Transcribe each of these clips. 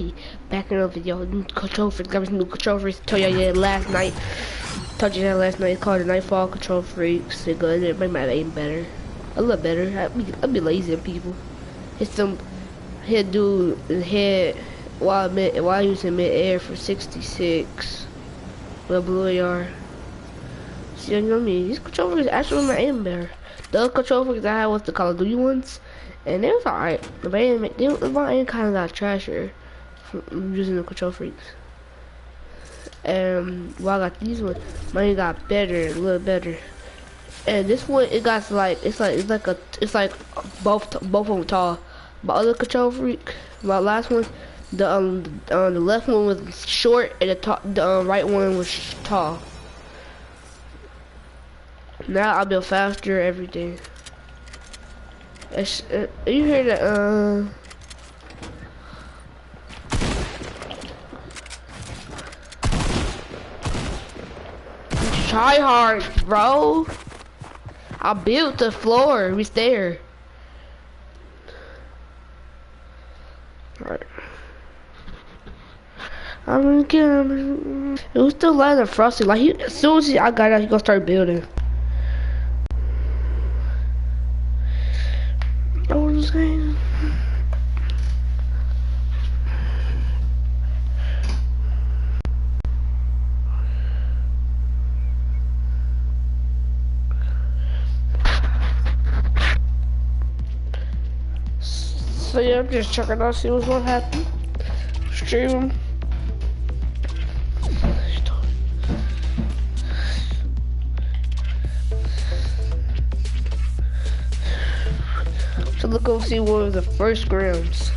Hey, back in a video, new control freaks, got some new control freaks. Told you that last night. Told you that last night. It's called the Nightfall Control Freaks. They're good. It make my aim better, a little better. I'd be lazy at people. Hit some, hit dude in the head while he was in mid air for 66. Well, blue AR. See, you know me. These control freaks actually make my aim better. The other control freaks I had was the Call of Duty ones. And they was alright. My aim kind of got trasher from using the control freaks. While I got these ones, mine got better, a little better. And this one, it got like it's like both of them tall. My other control freak, my last one, the left one was short and the right one was tall. Now I'll build faster, everything. You hear that? Try hard, bro. I built the floor. We there. Alright. I'm gonna get him. It was still light and frosty. Like as soon as I got out, he gonna start building. Know what I'm saying? So yeah, I'm just checking out, see what's gonna happen. Stream. So look over see what was the first grams.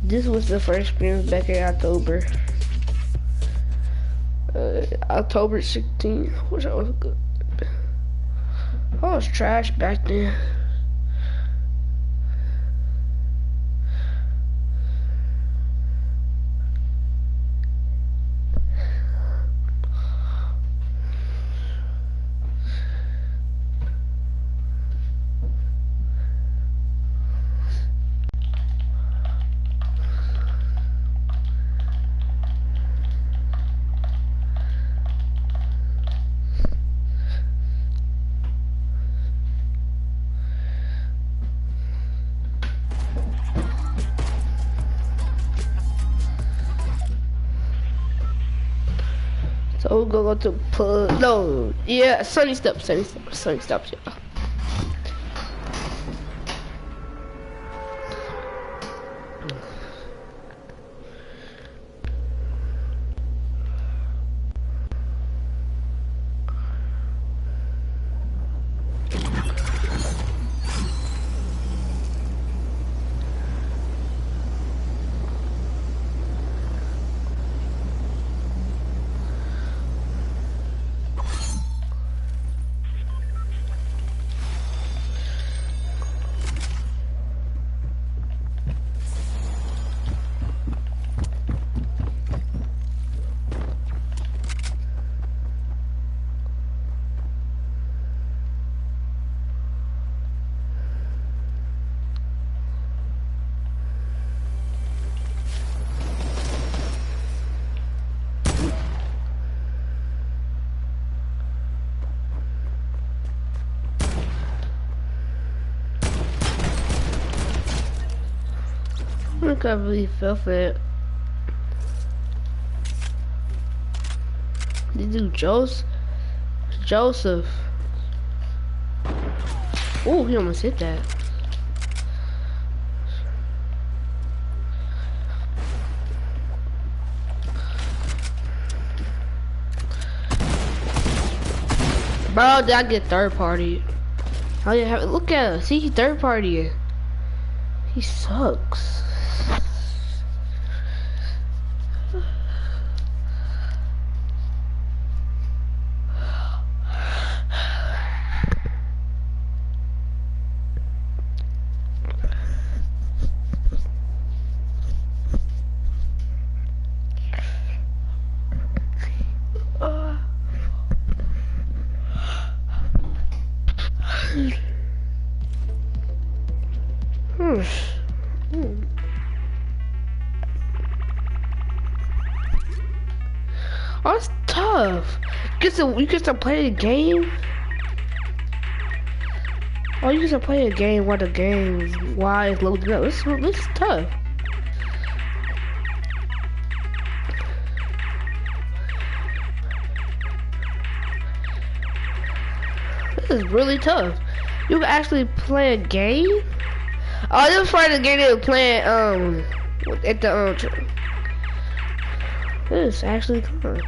This was the first grams back in October. October 16th. Wish I was good. I was trash back then. So we're gonna go to plug. No, yeah, sunny steps, yeah. I can't really feel for it. This dude Joseph. Oh, he almost hit that. Bro, did I get third party? Oh yeah, look at him. See, he third party. He sucks. Oh, it's tough. You get to play the game. Oh, you get to play a game while the game's loading up. This is tough. This is really tough. You can actually play a game. Oh, this was probably the game they were playing at the This is actually cool.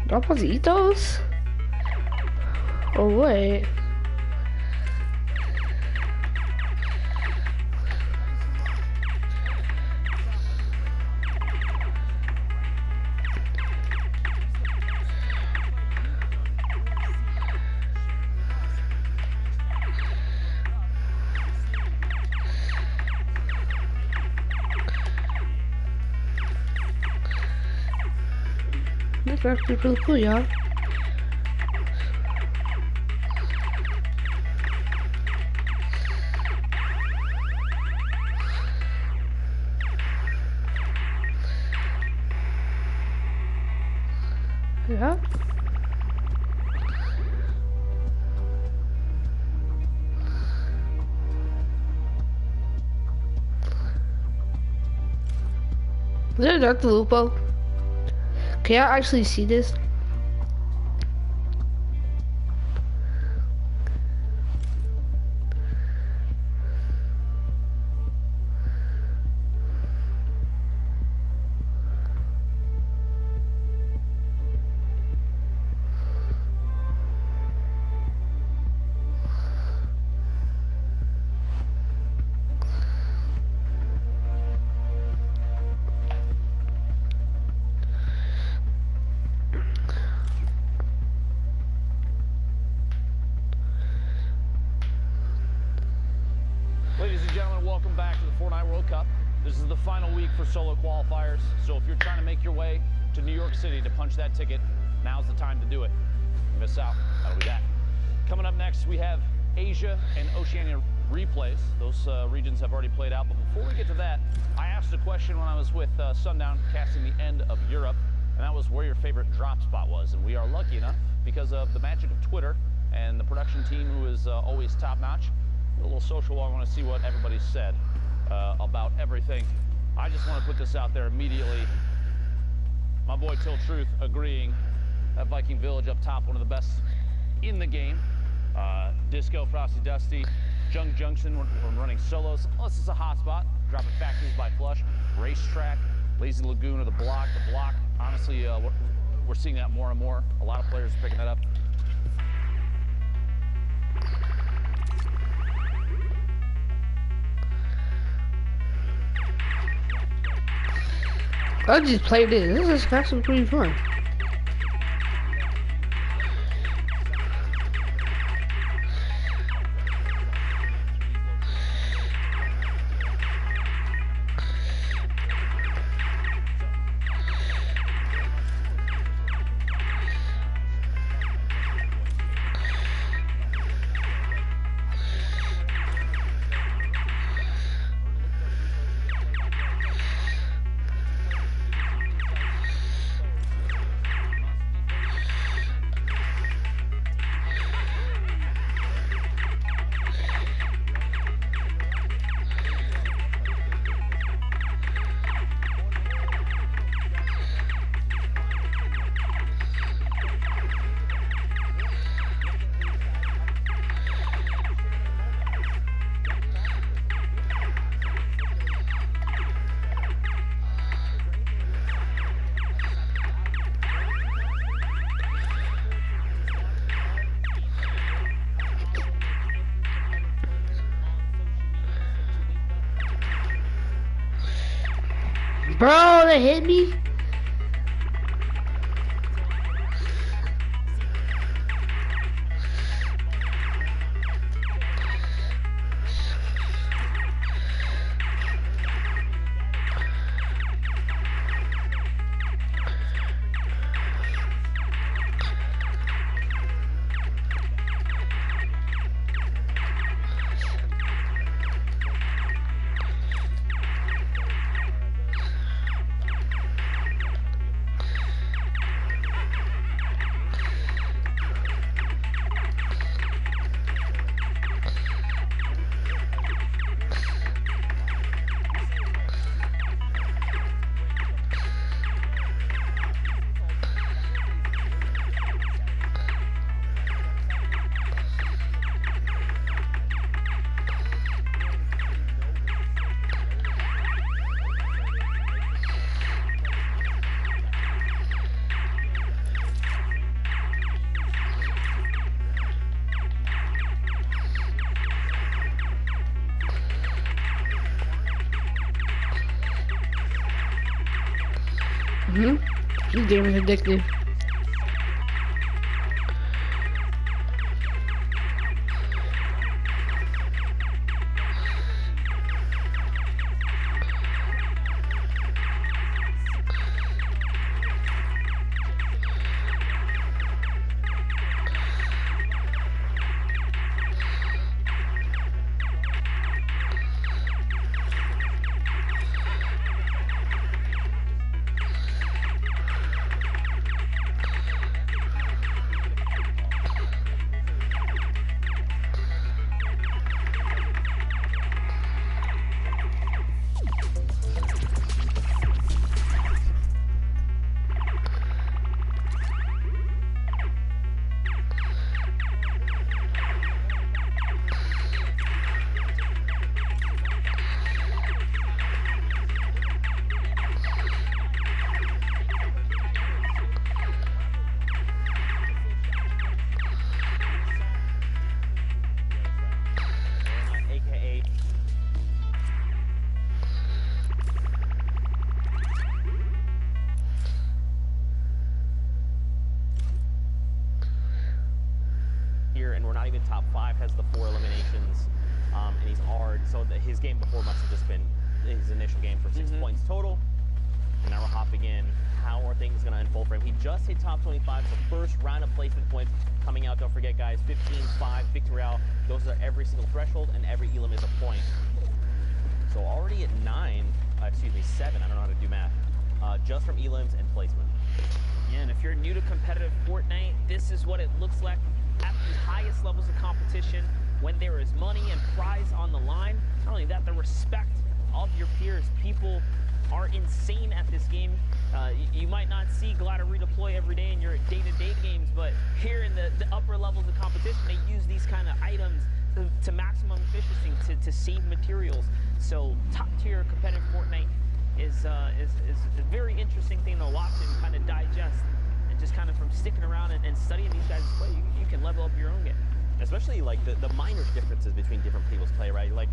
Do I supposed to eat those? Oh wait. That's actually pretty cool, y'all. Yeah. Is there a Dr. Lupo? Can I actually see this? Ladies and gentlemen, welcome back to the Fortnite World Cup. This is the final week for solo qualifiers, so if you're trying to make your way to New York City to punch that ticket, now's the time to do it. If you miss out, that'll be that. Coming up next, we have Asia and Oceania replays. Those regions have already played out, but before we get to that, I asked a question when I was with Sundown casting the end of Europe, and that was where your favorite drop spot was. And we are lucky enough, because of the magic of Twitter and the production team who is always top-notch, a little social. I want to see what everybody said about everything. I just want to put this out there immediately. My boy Till Truth agreeing that Viking Village up top, one of the best in the game. Disco, Frosty Dusty, Junk Junction when running solos. Unless it's a hot spot. Dropping factories by Flush, Racetrack, Lazy Lagoon or the Block. The Block, honestly, we're seeing that more and more. A lot of players are picking that up. I just played this. This is actually pretty fun. Bro, they hit me. This game is addictive. And we're not even top 5, has the 4 eliminations, and he's hard. So his game before must have just been his initial game for 6 points total. And now we're hopping in. How are things going to unfold for him? He just hit top 25, so first round of placement points coming out. Don't forget, guys, 15-5 victorial. Those are every single threshold, and every elim is a point. So already at 7, I don't know how to do math, just from elims and placement. Yeah, and if you're new to competitive Fortnite, this is what it looks like at the highest levels of competition when there is money and prize on the line. Not only that, the respect of your peers. People are insane at this game. You might not see glider redeploy every day in your day-to-day games, but here in the upper levels of competition, they use these kind of items to maximum efficiency, to save materials. So top-tier competitive Fortnite is a very interesting thing to watch and kind of digest. Just kind of from sticking around and studying these guys' play, you can level up your own game. Especially like the minor differences between different people's play, right? Like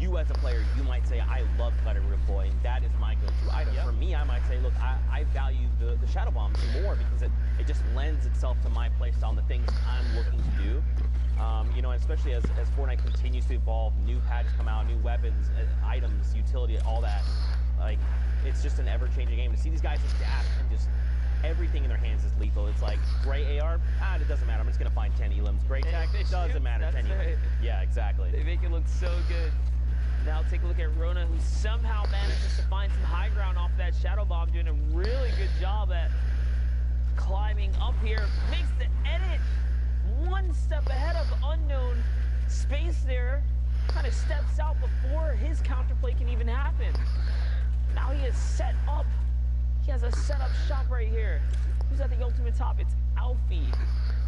you as a player, you might say, I love glider redeploy, and that is my go-to item. Yep. For me, I might say, look, I value the shadow bombs more because it just lends itself to my play style and the things I'm looking to do. You know, especially as Fortnite continues to evolve, new patches come out, new weapons, items, utility, all that. Like, it's just an ever-changing game. To see these guys adapt and just everything in their hands is lethal. It's like gray AR, it doesn't matter. I'm just gonna find 10 elims. Gray tech, it doesn't matter. 10 elims. Right. Yeah, exactly. They make it look so good. Now take a look at Rona, who somehow manages to find some high ground off that shadow bomb, doing a really good job at climbing up here. Makes the edit one step ahead of unknown space there. Kind of steps out before his counterplay can even happen. Now he is set up. He has a setup shot right here. Who's at the ultimate top? It's Alfie.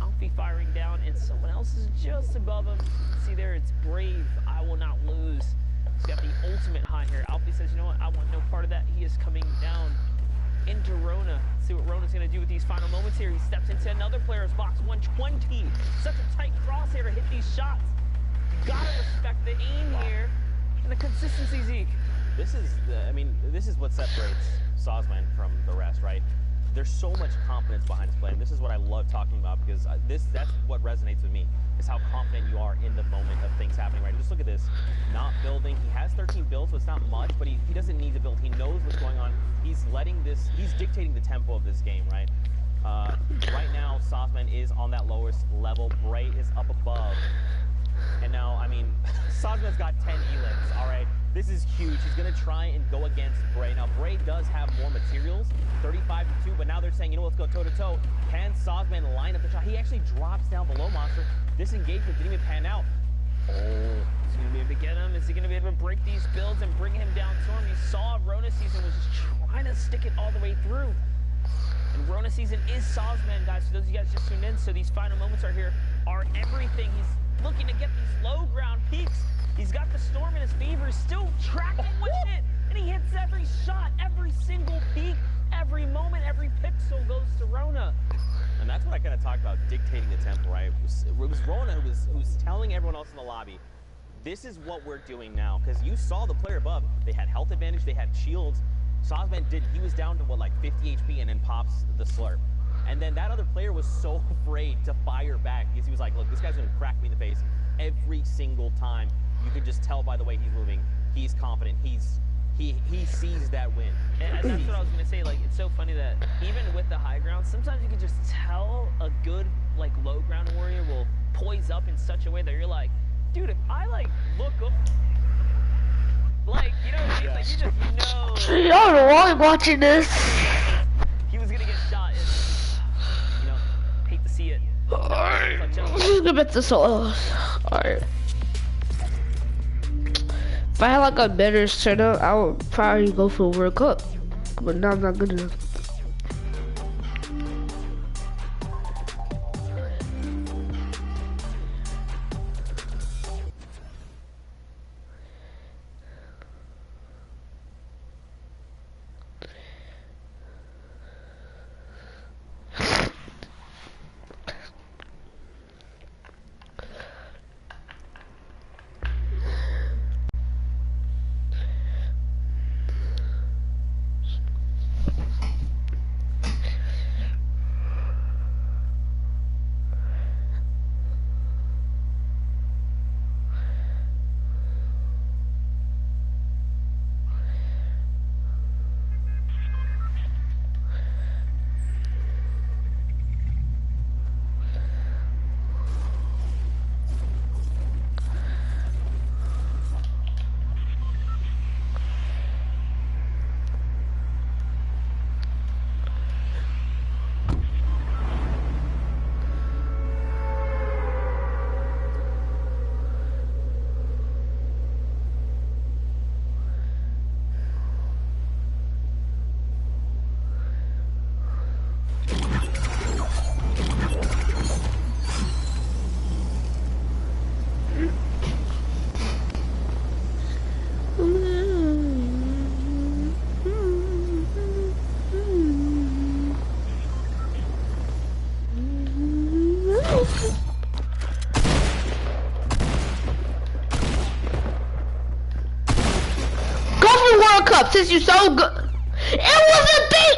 Alfie firing down, and someone else is just above him. See there, it's Brave. I will not lose. He's got the ultimate high here. Alfie says, you know what? I want no part of that. He is coming down into Rona. Let's see what Rona's going to do with these final moments here. He steps into another player's box. 120. Such a tight crosshair to hit these shots. You gotta respect the aim here and the consistency, Zeke. This is what separates Sosman from the rest, right? There's so much confidence behind his play, and this is what I love talking about because that's what resonates with me, is how confident you are in the moment of things happening, right? Just look at this, not building. He has 13 builds, so it's not much, but he doesn't need to build. He knows what's going on. He's dictating the tempo of this game, right? Right now, Sosman is on that lowest level. Bray is up above. And now, I mean, Sosman's got 10 elims, all right? This is huge. He's going to try and go against Bray. Now, Bray does have more materials, 35-2, but now they're saying, you know, let's go toe-to-toe. Can Sosman line up the shot? He actually drops down below Monster. This engagement didn't even pan out. Oh, is he going to be able to get him? Is he going to be able to break these builds and bring him down to him? You saw Rona Season was just trying to stick it all the way through. And Rona Season is Sosman, guys. For those of you guys just tuned in, so these final moments are everything. He's looking to get these low ground peaks. He's got the storm in his favor. He's still tracking with it. And he hits every shot, every single peak, every moment, every pixel goes to Rona. And that's what I kind of talked about, dictating the tempo, right? It was Rona who was telling everyone else in the lobby, this is what we're doing now. Because you saw the player above, they had health advantage, they had shields. Sosman he was down to what, like 50 HP and then pops the slurp. And then that other player was so afraid to fire back because he was like, look, this guy's gonna crack me in the face every single time. You can just tell by the way he's moving. He's confident. He sees that win. And that's what I was gonna say. Like, it's so funny that even with the high ground, sometimes you can just tell a good like low ground warrior will poise up in such a way that you're like, dude, if I like look up, like, you know what I mean? Like, you just know. I don't know why I'm watching this. He was gonna get shot, and you know, hate to see it. Alright, let's just go back to solos. Alright. If I had like a better setup, I would probably go for a World Cup. But now I'm not good enough. World Cup since you're so good. It was a thing.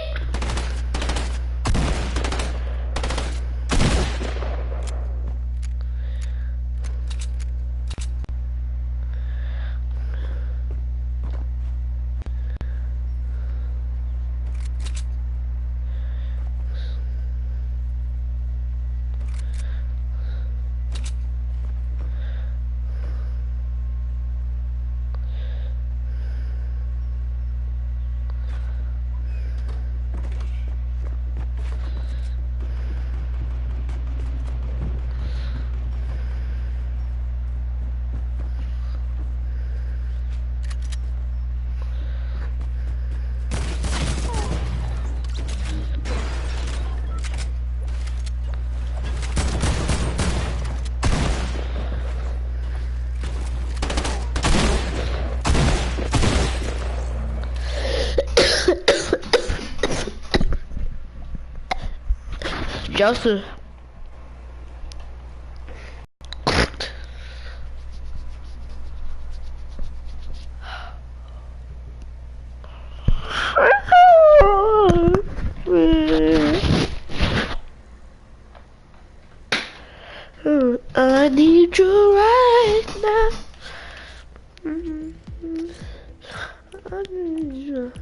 Joseph. I need you right now. I need you.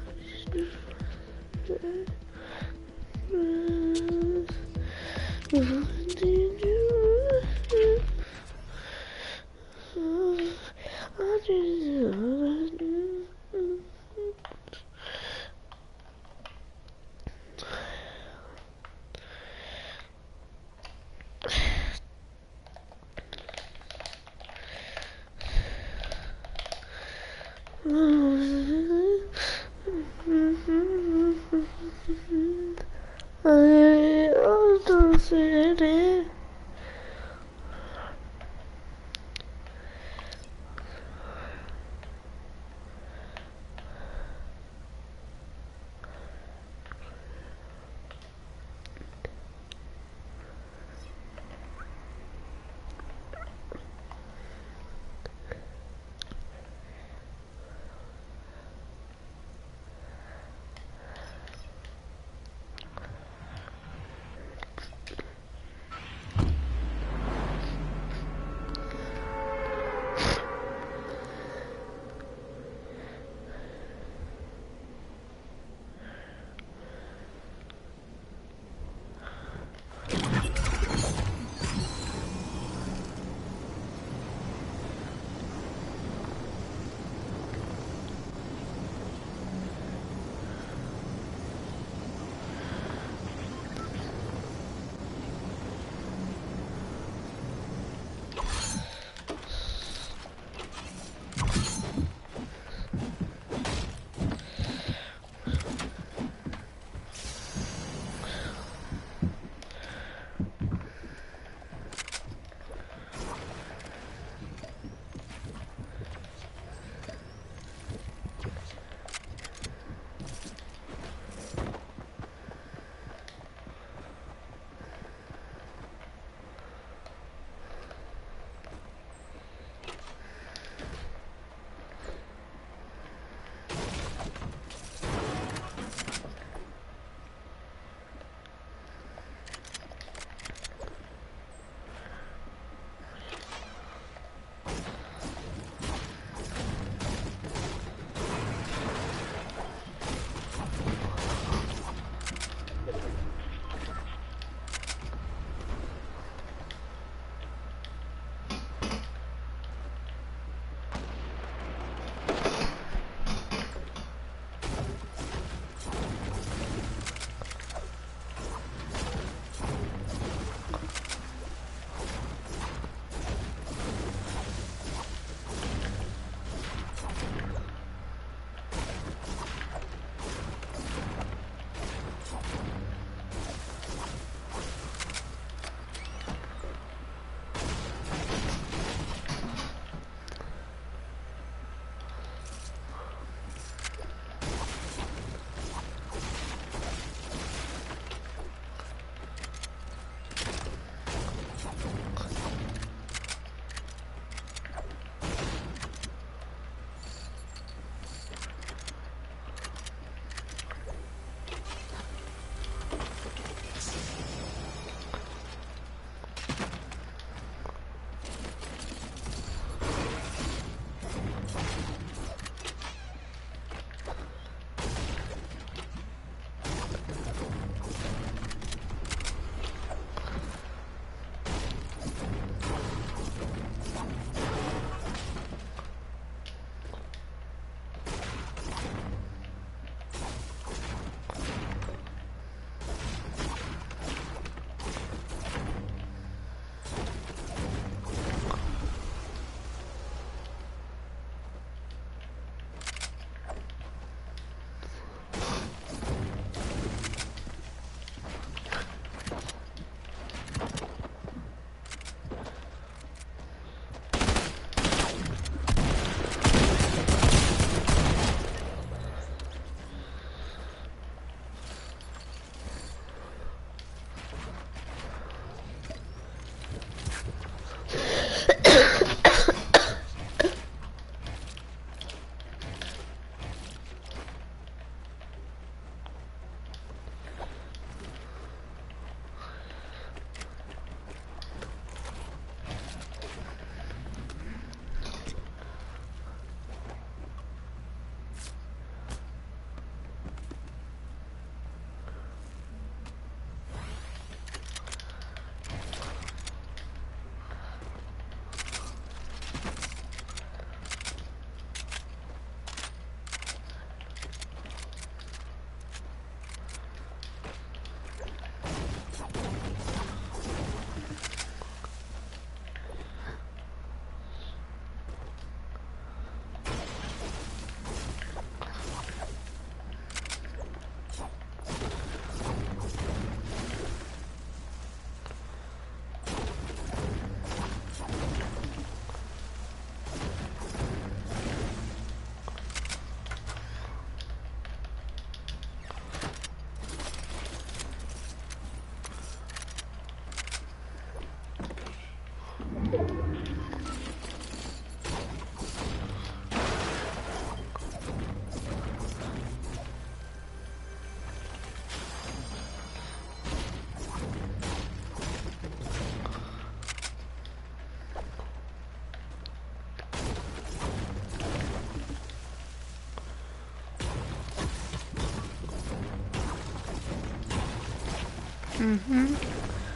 I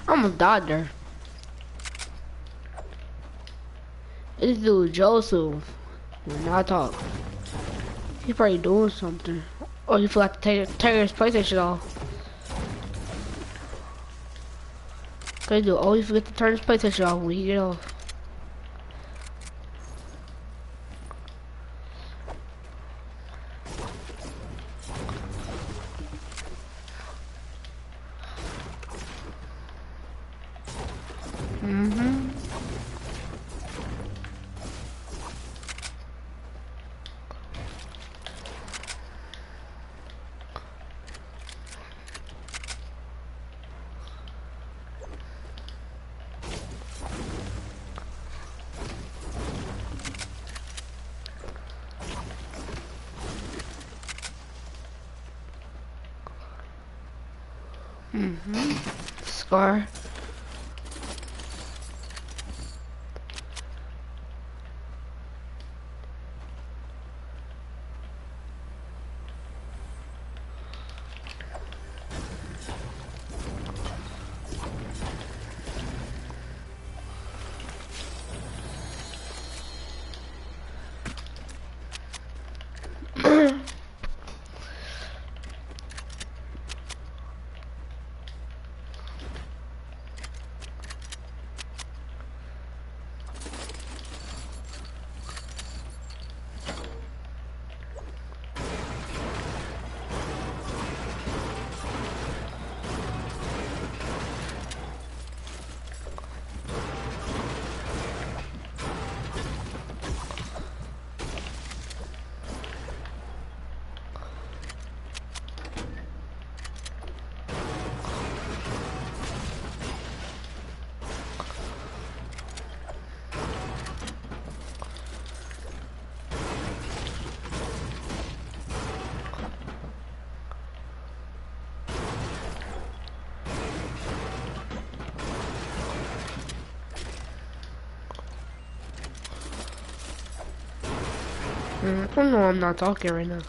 almost died there. This dude Joseph will not talk. He probably doing something. Or he forgot to tear his PlayStation off. Cause dude always forget to turn his PlayStation off when he get off. Scar. I don't know, I'm not talking right now.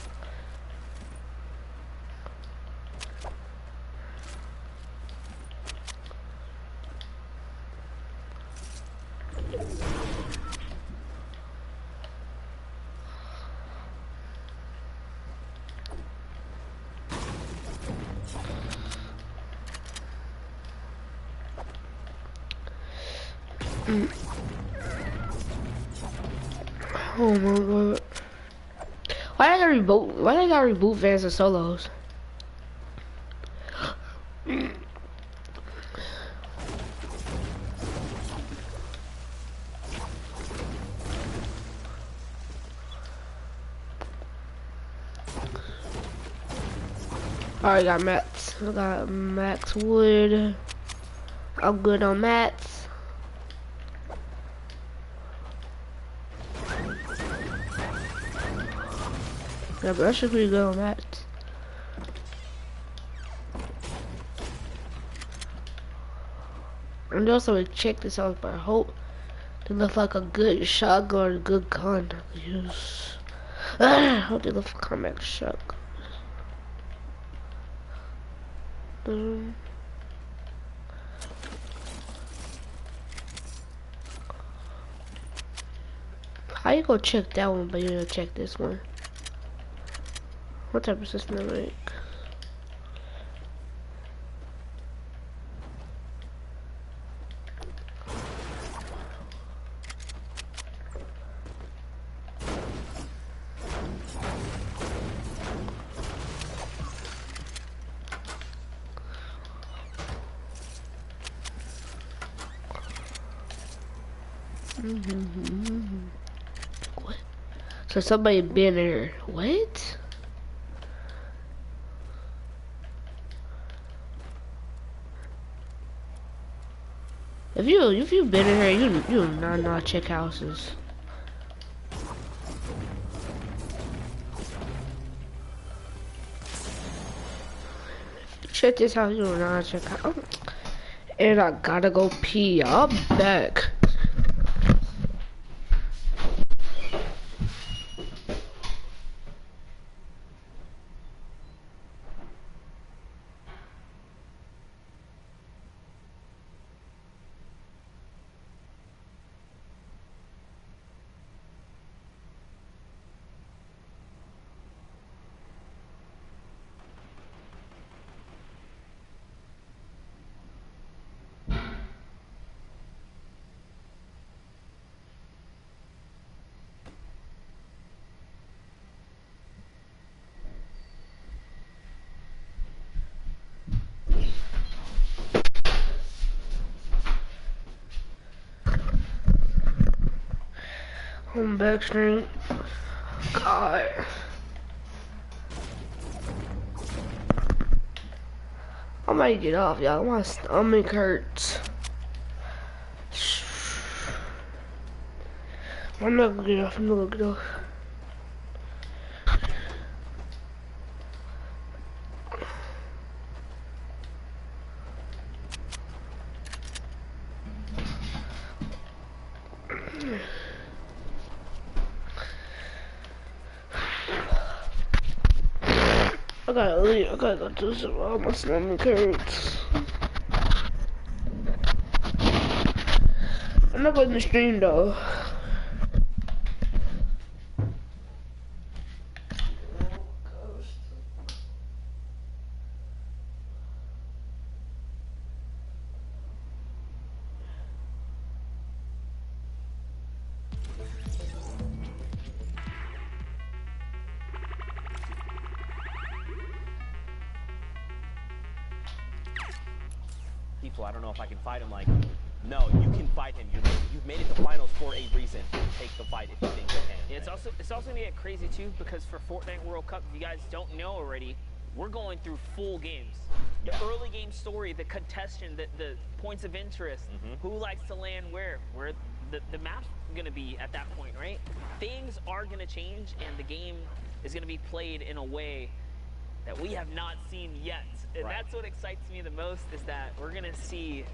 Oh my god. Why they gotta reboot Vans and Solos? Alright, got mats. I got max wood. I'm good on mats. Yeah, but that should be good on mats. And also check this out, but I hope they look like a good shotgun or a good gun I could use. I hope they look like a combat shotgun. How you gonna check that one, but you gonna check this one? What type of system do I make? What? So somebody been here. What? If you been in here, you do not check houses. Check this house, you do not check out. And I gotta go pee. I'm back. I'm back stream. God. I might get off, y'all. My stomach hurts. I'm not gonna get off. I'm not gonna get off. I gotta leave. I gotta go do some. Oh, my stomach hurts. I'm not going to stream though. People, I don't know if I can fight him. Like, no, you can fight him. You've made it to finals for a reason. Take the fight if you think you can. Yeah, it's also gonna get crazy too, because for Fortnite World Cup, if you guys don't know already, we're going through full games. The early game story, the contestant, the points of interest, who likes to land where the map's gonna be at that point, right? Things are gonna change, and the game is gonna be played in a way that we have not seen yet. And that's what excites me the most, is that we're gonna see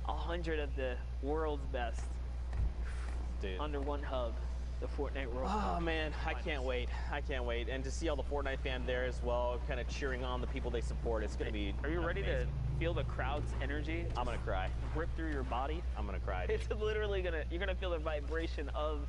100 of the world's best under one hub, the Fortnite World Cup. Oh man, I can't wait. I can't wait. And to see all the Fortnite fans there as well, kind of cheering on the people they support, it's gonna be Are you ready to feel the crowd's energy? I'm gonna cry. Rip through your body? I'm gonna cry. It's literally you're gonna feel the vibration of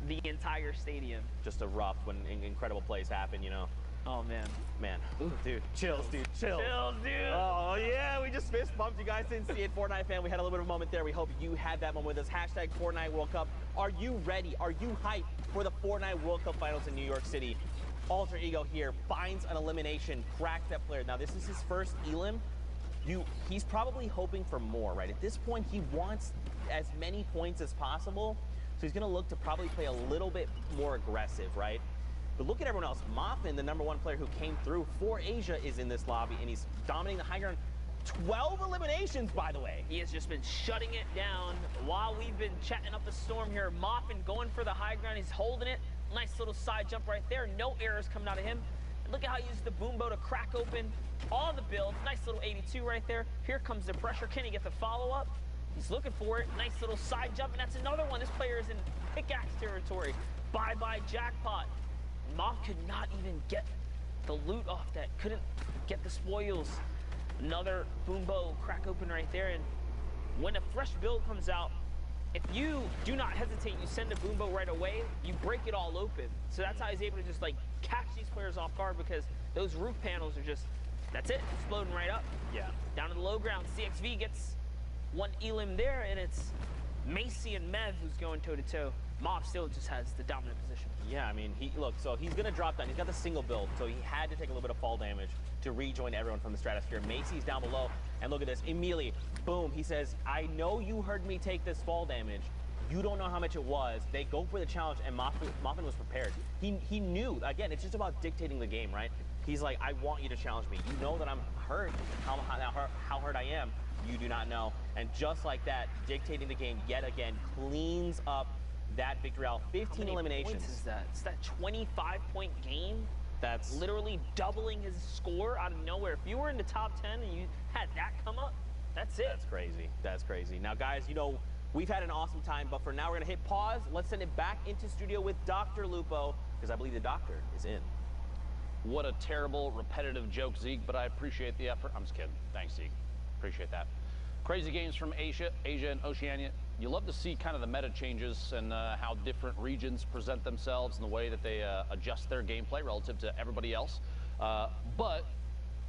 the entire stadium. Just erupt when incredible plays happen, you know. Oh man. Man. Ooh, dude, chills, dude, chills. Chills, dude. Oh yeah, we just fist bumped. You guys didn't see it, Fortnite fan. We had a little bit of a moment there. We hope you had that moment with us. Hashtag Fortnite World Cup. Are you ready? Are you hyped for the Fortnite World Cup Finals in New York City? Alter Ego here finds an elimination, cracks that player. Now this is his first elim. He's probably hoping for more, right? At this point, he wants as many points as possible. So he's gonna look to probably play a little bit more aggressive, right? But look at everyone else. Moffin, the #1 player who came through for Asia, is in this lobby, and he's dominating the high ground. 12 eliminations, by the way. He has just been shutting it down while we've been chatting up a storm here. Moffin going for the high ground. He's holding it. Nice little side jump right there. No errors coming out of him. And look at how he uses the boom bow to crack open all the builds. Nice little 82 right there. Here comes the pressure. Can he get the follow-up? He's looking for it. Nice little side jump, and that's another one. This player is in pickaxe territory. Bye-bye jackpot. Moff could not even get the loot off that. Couldn't get the spoils. Another boom bow crack open right there. And when a fresh build comes out, if you do not hesitate, you send a boom bow right away, you break it all open. So that's how he's able to just like catch these players off guard, because those roof panels are just, that's it, exploding right up. Yeah. Down to the low ground, CXV gets one elim there, and it's Macy and Mev who's going toe-to-toe. Mob still just has the dominant position. Yeah, I mean, look, so he's going to drop down. He's got the single build, so he had to take a little bit of fall damage to rejoin everyone from the stratosphere. Macy's down below, and look at this. Immediately, boom, he says, I know you heard me take this fall damage. You don't know how much it was. They go for the challenge, and Moffin was prepared. He knew. Again, it's just about dictating the game, right? He's like, I want you to challenge me. You know that I'm hurt, how hurt I am. You do not know. And just like that, dictating the game yet again, cleans up that victory out. 15 eliminations. Points is that? It's that 25-point game. That's literally doubling his score out of nowhere. If you were in the top 10 and you had that come up, that's it. That's crazy. That's crazy. Now, guys, you know, we've had an awesome time, but for now, we're going to hit pause. Let's send it back into studio with Dr. Lupo, because I believe the doctor is in. What a terrible, repetitive joke, Zeke, but I appreciate the effort. I'm just kidding. Thanks, Zeke. Appreciate that. Crazy games from Asia and Oceania. You love to see kind of the meta changes and how different regions present themselves and the way that they adjust their gameplay relative to everybody else. But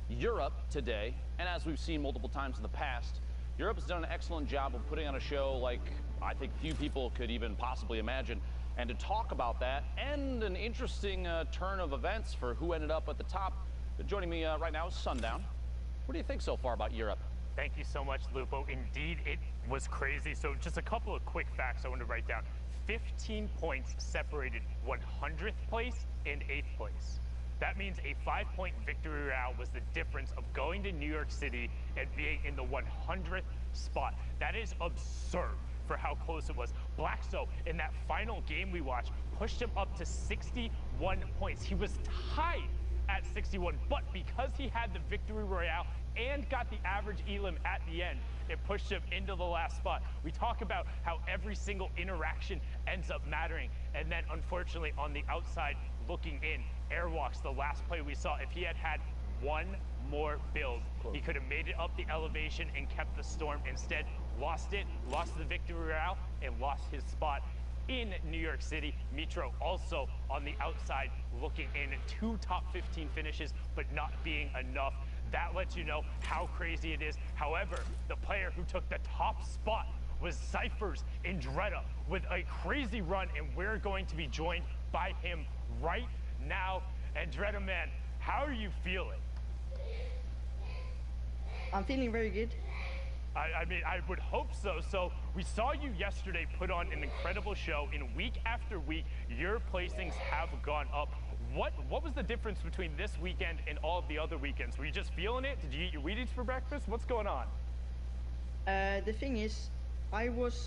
Europe today, and as we've seen multiple times in the past, Europe has done an excellent job of putting on a show like I think few people could even possibly imagine. And to talk about that and an interesting turn of events for who ended up at the top, joining me right now is Sundown. What do you think so far about Europe? Thank you so much, Lupo. Indeed, it was crazy. So just a couple of quick facts I want to write down. 15 points separated 100th place and 8th place. That means a 5-point victory royale was the difference of going to New York City and being in the 100th spot. That is absurd for how close it was. Blackso, in that final game we watched, pushed him up to 61 points. He was tied at 61, but because he had the victory royale and got the average elim at the end, it pushed him into the last spot. We talk about how every single interaction ends up mattering, and then unfortunately on the outside looking in, Airwalks, the last play we saw, if he had had one more build, he could have made it up the elevation and kept the storm. Instead, lost it, lost the victory royale, and lost his spot in New York City. Mitro also on the outside looking in, 2 top 15 finishes, but not being enough. That lets you know how crazy it is. However, the player who took the top spot was Cypher's Andretta with a crazy run, and we're going to be joined by him right now. Andretta, man, how are you feeling? I'm feeling very good. I mean, I would hope so. So we saw you yesterday put on an incredible show, and week after week, your placings have gone up. What was the difference between this weekend and all of the other weekends? Were you just feeling it? Did you eat your Wheaties for breakfast? What's going on? The thing is, the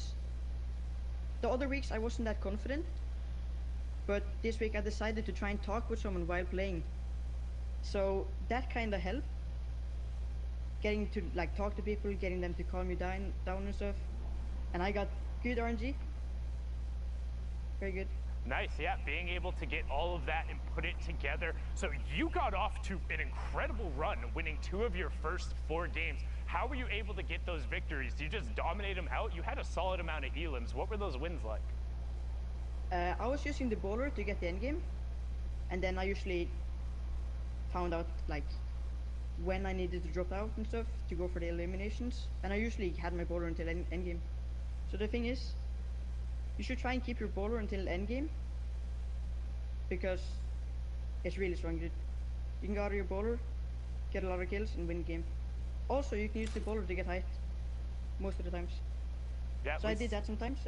other weeks I wasn't that confident, but this week I decided to try and talk with someone while playing. So that kind of helped. Getting to like talk to people, getting them to calm you down and stuff. And I got good RNG. Very good. Nice, yeah, being able to get all of that and put it together. So you got off to an incredible run, winning 2 of your first 4 games. How were you able to get those victories? Did you just dominate them out? You had a solid amount of elims. What were those wins like? I was using the bowler to get the end game, and then I usually found out like when I needed to drop out and stuff to go for the eliminations, and I usually had my bowler until end game. So the thing is, you should try and keep your bowler until end game, because it's really strong. You can go out of your bowler, get a lot of kills, and win the game. Also, you can use the bowler to get height most of the times. Yeah, so I did that sometimes.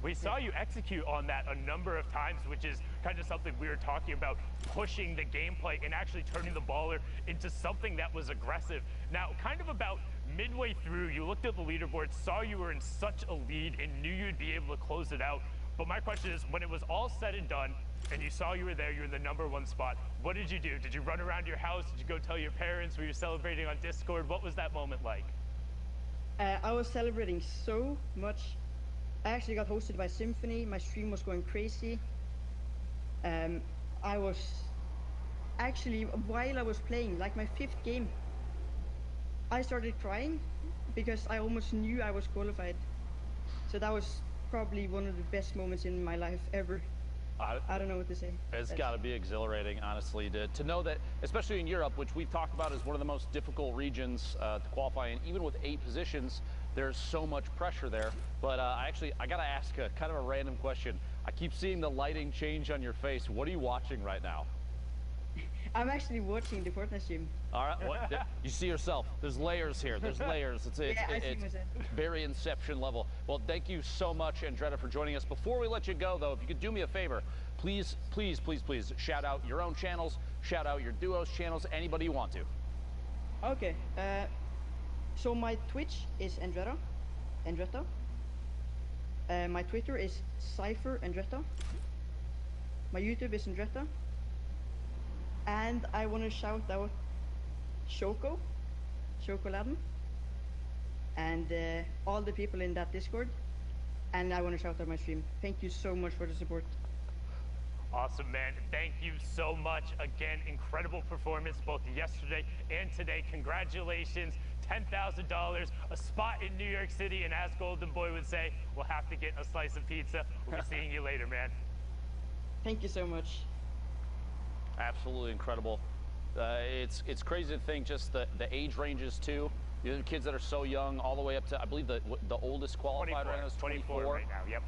We saw you execute on that a number of times, which is kind of something we were talking about, pushing the gameplay and actually turning the baller into something that was aggressive. Now, kind of about midway through, you looked at the leaderboard, saw you were in such a lead and knew you'd be able to close it out. But my question is, when it was all said and done, and you saw you were there, you were in the #1 spot, what did you do? Did you run around your house? Did you go tell your parents? Were you celebrating on Discord? What was that moment like? I was celebrating so much. I actually got hosted by Symphony. My stream was going crazy. I was actually, while I was playing, like my 5th game, I started crying because I almost knew I was qualified. So that was probably one of the best moments in my life ever. I don't know what to say. It's got to be exhilarating, honestly, to know that, especially in Europe, which we've talked about as one of the most difficult regions to qualify in. Even with 8 positions, there's so much pressure there. But I got to ask a kind of a random question. I keep seeing the lighting change on your face. What are you watching right now? I'm actually watching the Fortnite stream. All right, what, you see yourself. There's layers here. There's layers. It's very Inception level. Well, thank you so much, Andretta, for joining us. Before we let you go, though, if you could do me a favor, please, please, please, please shout out your own channels, shout out your duo's channels, anybody you want to. Okay. So my Twitch is Andretta. My Twitter is Cypher Andretta. My YouTube is Andretta. And I want to shout out Shoko and all the people in that Discord. And I want to shout out my stream. Thank you so much for the support. Awesome, man. Thank you so much. Again, incredible performance both yesterday and today. Congratulations. $10,000, a spot in New York City, and as Golden Boy would say, we'll have to get a slice of pizza. We'll be seeing you later, man. Thank you so much. Absolutely incredible. It's crazy to think just the age ranges too. You know, the kids that are so young, all the way up to, I believe the oldest qualified right now is 24 right now. Yep.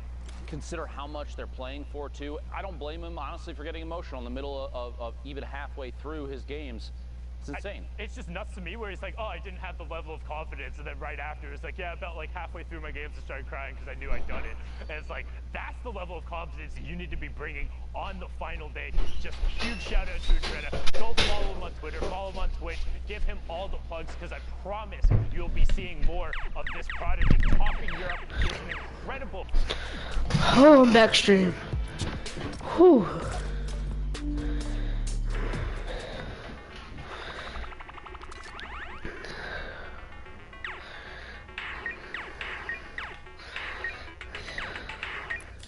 Consider how much they're playing for too. I don't blame him honestly for getting emotional in the middle of even halfway through his games. It's insane. It's just nuts to me where he's like, oh, I didn't have the level of confidence. And then right after, it's like, yeah, about like halfway through my games, I started crying because I knew I'd done it. And it's like, that's the level of confidence you need to be bringing on the final day. Just huge shout out to Adrena. Go follow him on Twitter, follow him on Twitch, give him all the plugs because I promise you'll be seeing more of this prodigy topping Europe. It's an incredible. Oh, I'm backstream. Whew.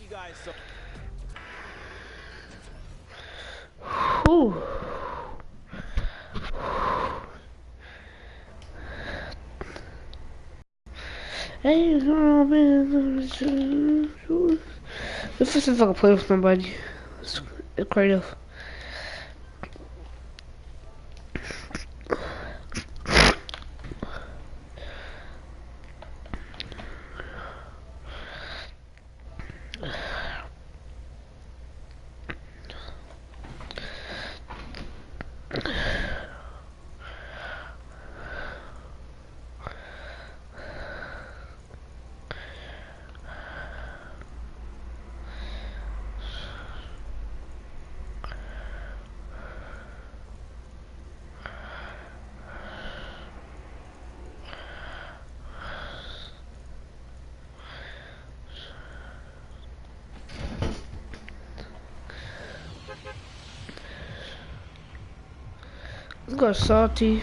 You guys, so Whew. Hey, man. This is like a play with somebody. It's creative. Let's go salty.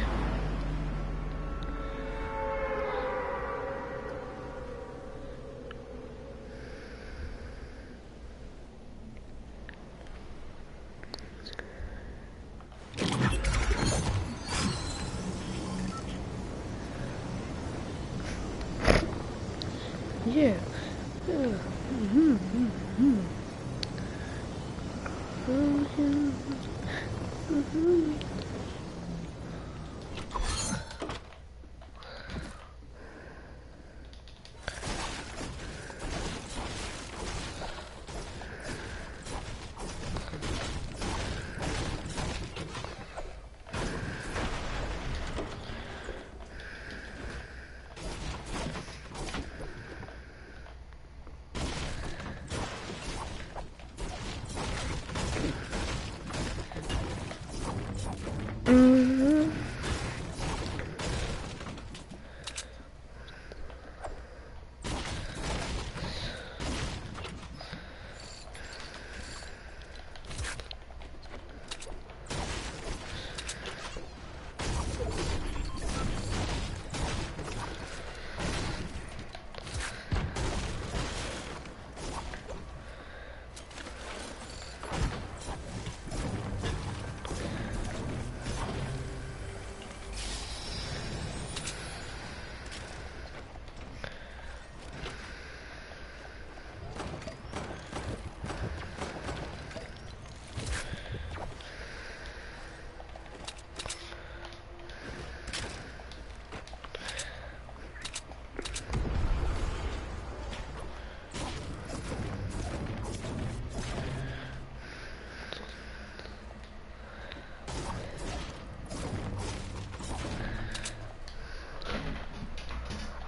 Yeah.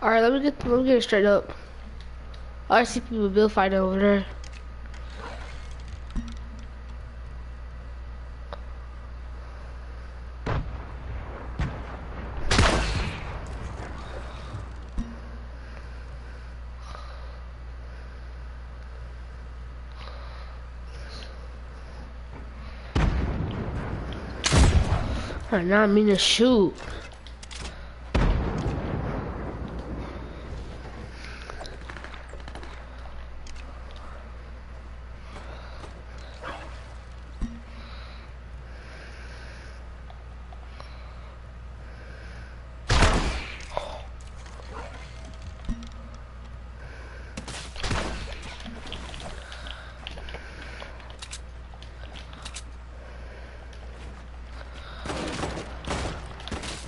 Alright, let me get it straight up. I see people build fighting over there. Alright, now I mean to shoot.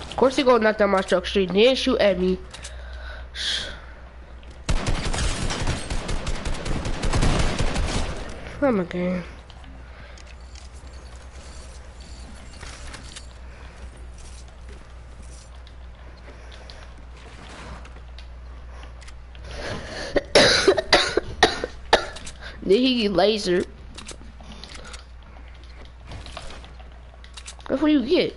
Of course he gonna knock down my structure. He didn't shoot at me. Oh my god. Then he get lasered. That's what you get.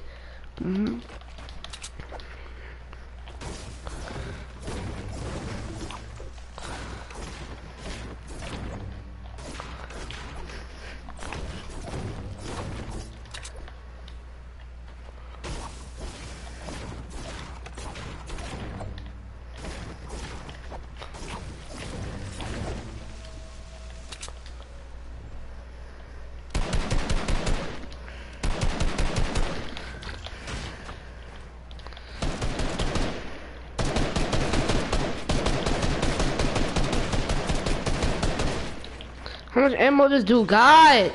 How much ammo this dude got?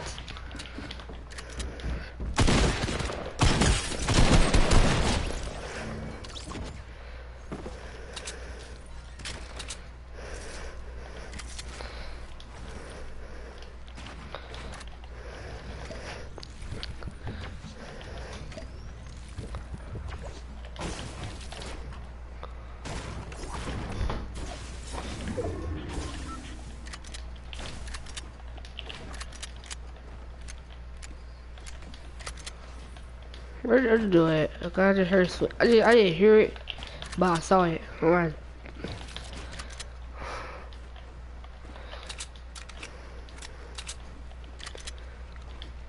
Where did I do it? Okay, I just heard. I didn't hear it, but I saw it. Alright.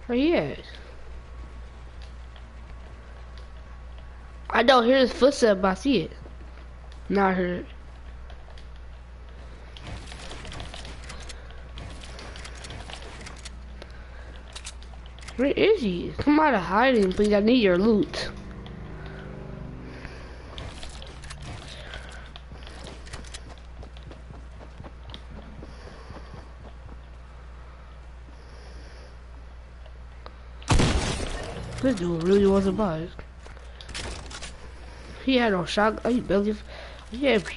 Where he at? I don't hear his footstep, but I see it. Now I heard it. Where is he? Come out of hiding, please. I need your loot. This dude really wants to buy it. He had no shotgun. He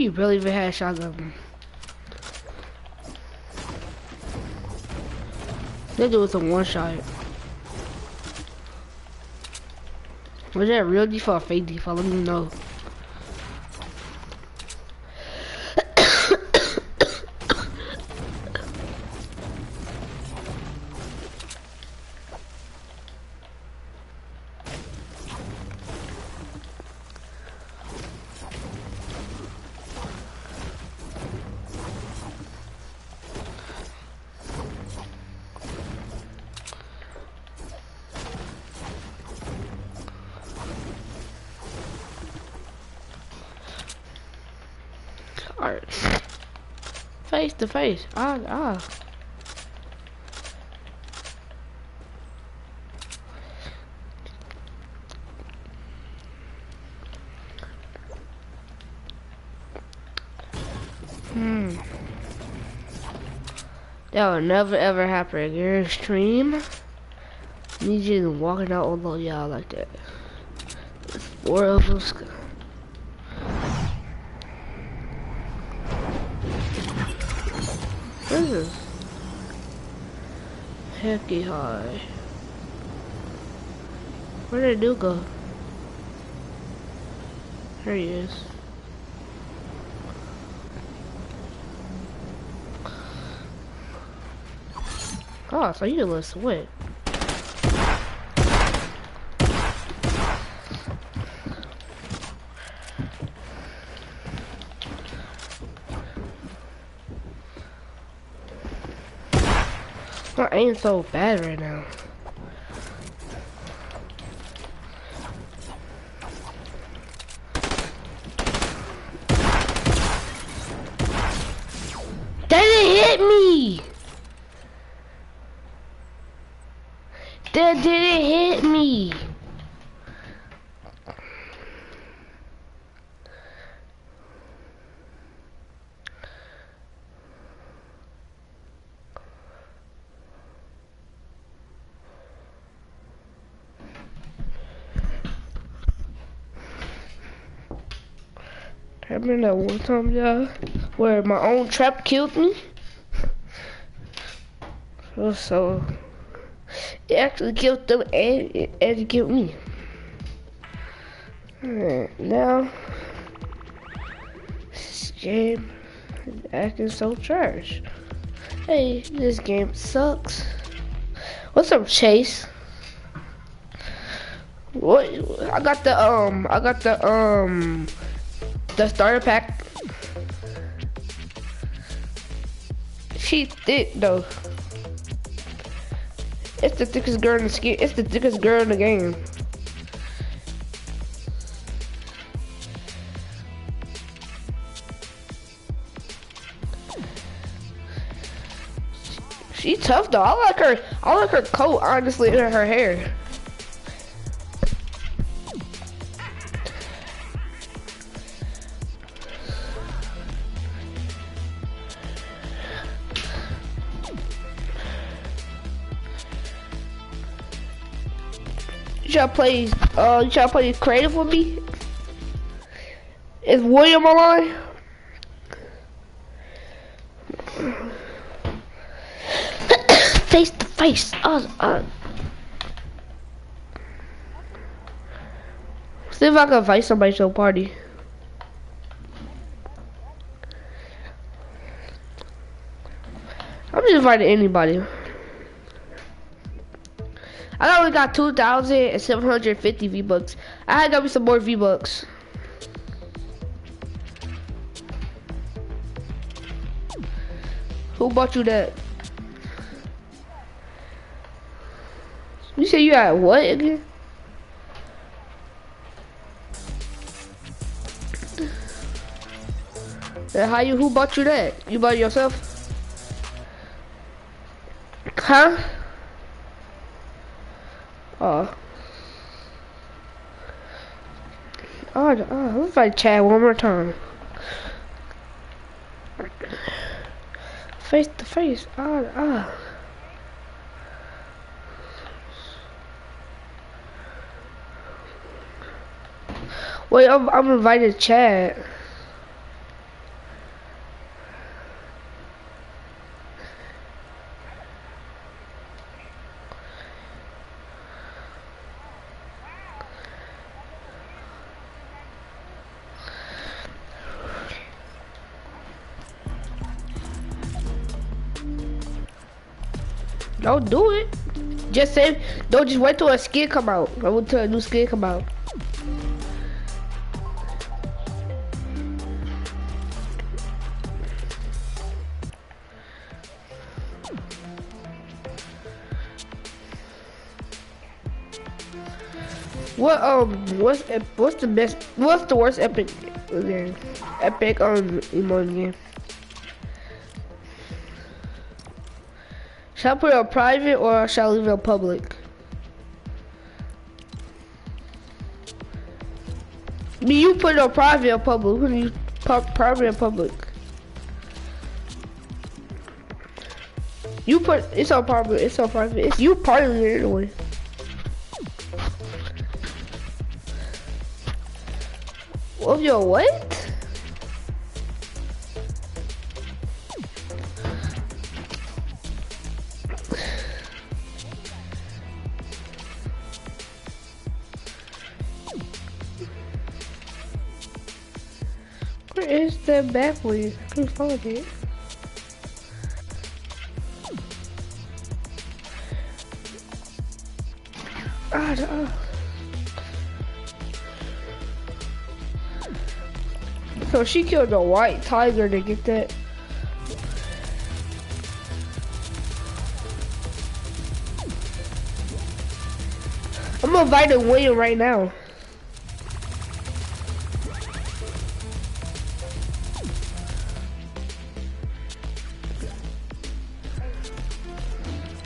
barely even had a shotgun. That dude was a one shot. Was that a real default or fake default? Let me know. Alright. Face to face. That will never ever happen. You're extreme. Me just walking out on y'all like that. There's 4 of us. This is hecky high. Where did dude go? There he is. Oh, so you let's win. My aim's so bad right now. That didn't hit me! That didn't hit me! I remember that one time, y'all, where my own trap killed me. So it actually killed them and it killed me. Alright, now this game is acting so trash. Hey, this game sucks. What's up, Chase? What? I got the starter pack. She thick though. It's the thickest girl in the skin. It's the thickest girl in the game. She tough though. I like her. I like her coat, honestly, and her hair. You try to play creative with me? Is William online? Face to face. See if I can invite somebody to a party. I'm just inviting anybody. I only got 2,750 V-Bucks. I got me some more V-Bucks. Who bought you that? You say you had what again? Who bought you that? You bought it yourself? Huh? Let's fight Chad one more time. Face to face. Wait, I'm invited Chad. Don't do it. Just say, don't just wait till a skin come out. I wait till a new skin come out. What's the worst epic game? Epic emote game. Shall I put it on private or shall I leave it on public? You put it on private or public? Who do you private or public? You put it's on private. It's on private. It's you part of it anyway. Well, yo, what? Where is that backwards? I couldn't find it. So she killed a white tiger to get that. I'm inviting William right now.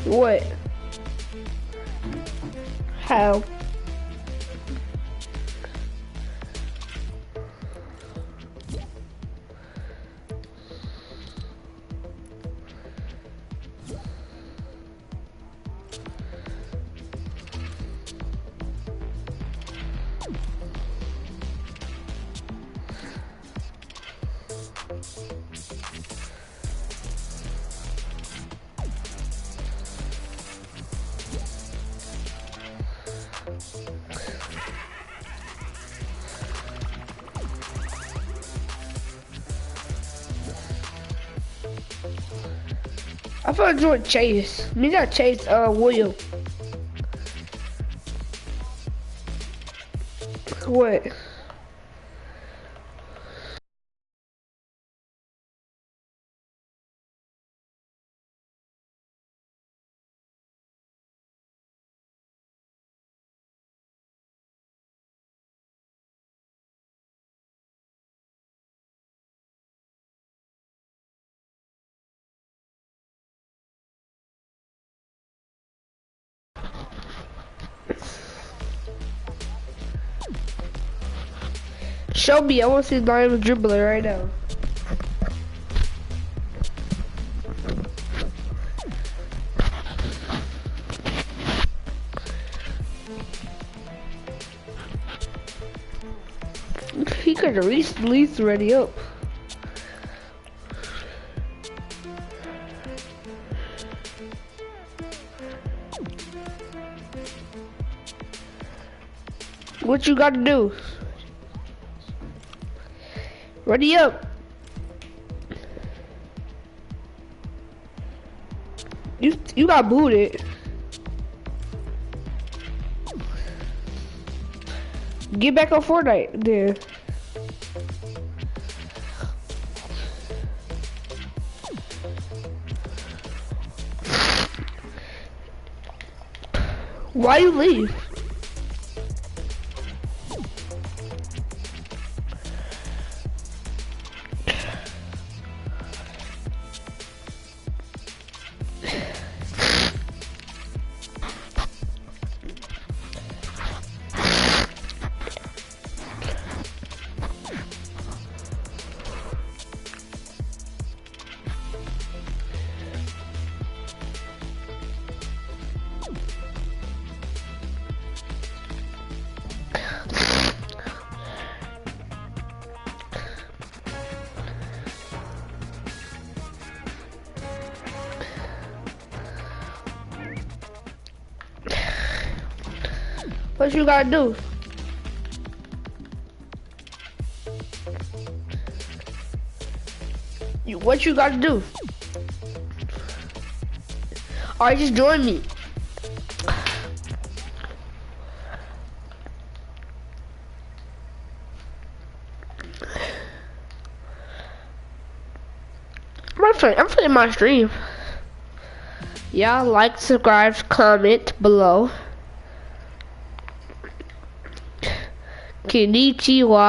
What? How? I thought I joined Chase. Me not Chase, William. What? Show me, I want to see Diamond dribbling right now. He could have at least ready up. What you gotta do? Ready up. You got booted. Get back on Fortnite then. Why you leave? What you gotta do? What you gotta do? Alright, just join me. I'm playing my stream. Yeah, like, subscribe, comment below. Konnichiwa.